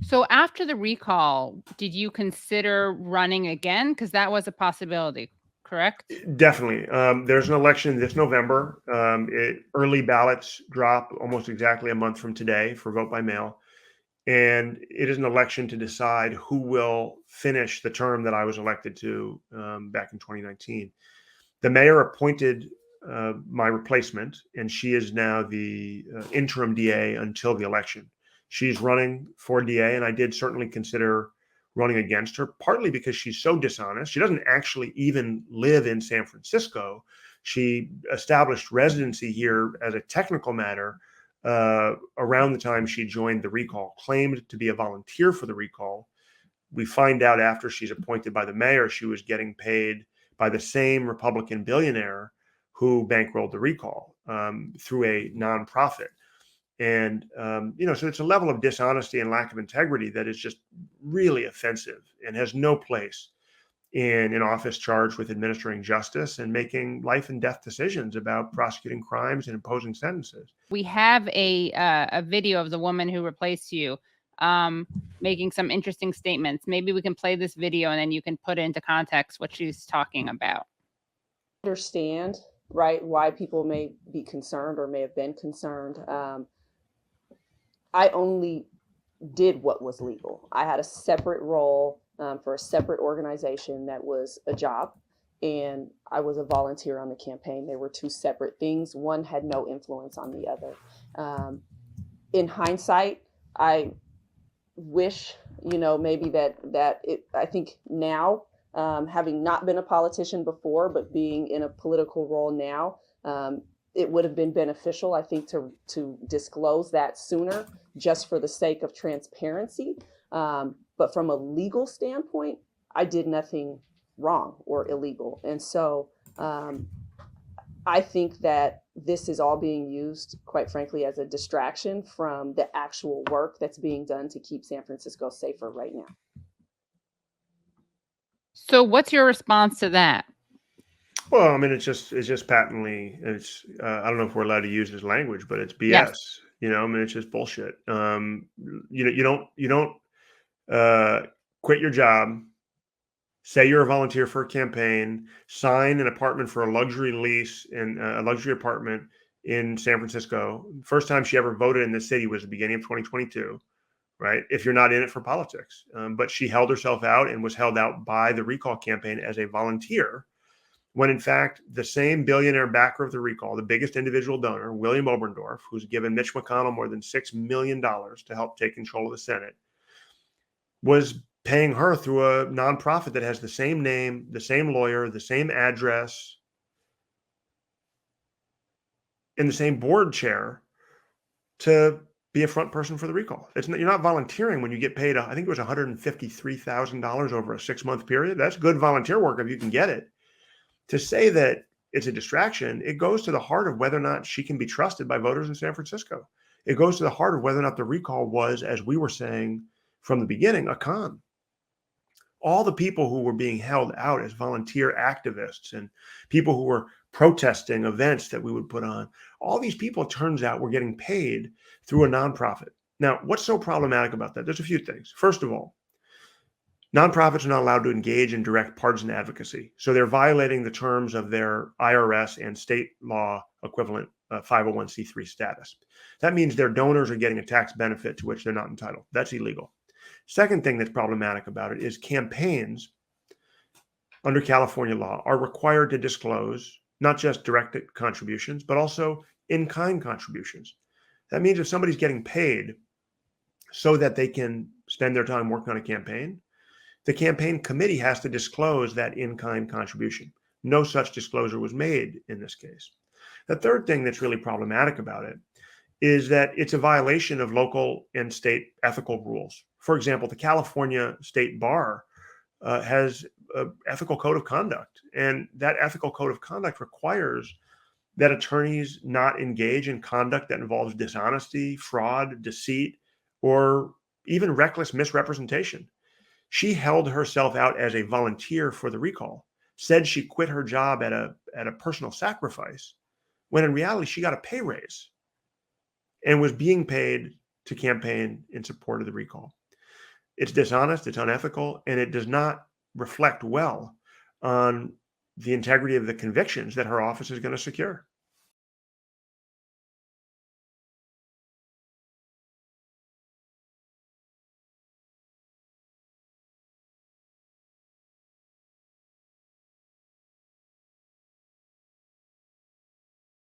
So after the recall, did you consider running again? Because that was a possibility, correct? Definitely. There's an election this November. Early ballots drop almost exactly a month from today for vote by mail. And it is an election to decide who will finish the term that I was elected to back in 2019. The mayor appointed my replacement, and she is now the interim DA until the election. She's running for DA, and I did certainly consider running against her, partly because she's so dishonest. She doesn't actually even live in San Francisco. She established residency here as a technical matter around the time she joined the recall, claimed to be a volunteer for the recall. We find out after she's appointed by the mayor, she was getting paid by the same Republican billionaire who bankrolled the recall through a nonprofit. And, so it's a level of dishonesty and lack of integrity that is just really offensive and has no place in an office charged with administering justice and making life and death decisions about prosecuting crimes and imposing sentences. We have a video of the woman who replaced you making some interesting statements. Maybe we can play this video and then you can put into context what she's talking about. Understand, right, why people may be concerned or may have been concerned. I only did what was legal. I had a separate role for a separate organization that was a job, and I was a volunteer on the campaign. They were two separate things. One had no influence on the other. In hindsight, I wish, maybe I think now, having not been a politician before, but being in a political role now, it would have been beneficial, I think, to disclose that sooner, just for the sake of transparency. But from a legal standpoint, I did nothing wrong or illegal. And so I think that this is all being used, quite frankly, as a distraction from the actual work that's being done to keep San Francisco safer right now. So what's your response to that? Well, I mean, it's just patently, I don't know if we're allowed to use this language, but it's BS. Yes. I mean, it's just bullshit. You don't quit your job, say you're a volunteer for a campaign, sign an apartment for a luxury lease in a luxury apartment in San Francisco. First time she ever voted in the city was the beginning of 2022, right? If you're not in it for politics. But she held herself out and was held out by the recall campaign as a volunteer, when in fact the same billionaire backer of the recall, the biggest individual donor, William Oberndorf, who's given Mitch McConnell more than $6 million to help take control of the Senate, was paying her through a nonprofit that has the same name, the same lawyer, the same address, and the same board chair to be a front person for the recall. You're not volunteering when you get paid, I think it was $153,000 over a 6-month period. That's good volunteer work if you can get it. To say that it's a distraction, it goes to the heart of whether or not she can be trusted by voters in San Francisco. It goes to the heart of whether or not the recall was, as we were saying from the beginning, a con. All the people who were being held out as volunteer activists and people who were protesting events that we would put on, all these people, it turns out, were getting paid through a nonprofit. Now, what's so problematic about that? There's a few things. First of all, nonprofits are not allowed to engage in direct partisan advocacy. So they're violating the terms of their IRS and state law equivalent 501c3 status. That means their donors are getting a tax benefit to which they're not entitled. That's illegal. Second thing that's problematic about it is campaigns under California law are required to disclose not just direct contributions, but also in-kind contributions. That means if somebody's getting paid so that they can spend their time working on a campaign, the campaign committee has to disclose that in-kind contribution. No such disclosure was made in this case. The third thing that's really problematic about it is that it's a violation of local and state ethical rules. For example, the California State Bar has an ethical code of conduct, and that ethical code of conduct requires that attorneys not engage in conduct that involves dishonesty, fraud, deceit, or even reckless misrepresentation. She held herself out as a volunteer for the recall, said she quit her job at a personal sacrifice, when in reality she got a pay raise and was being paid to campaign in support of the recall. It's dishonest, it's unethical, and it does not reflect well on the integrity of the convictions that her office is going to secure.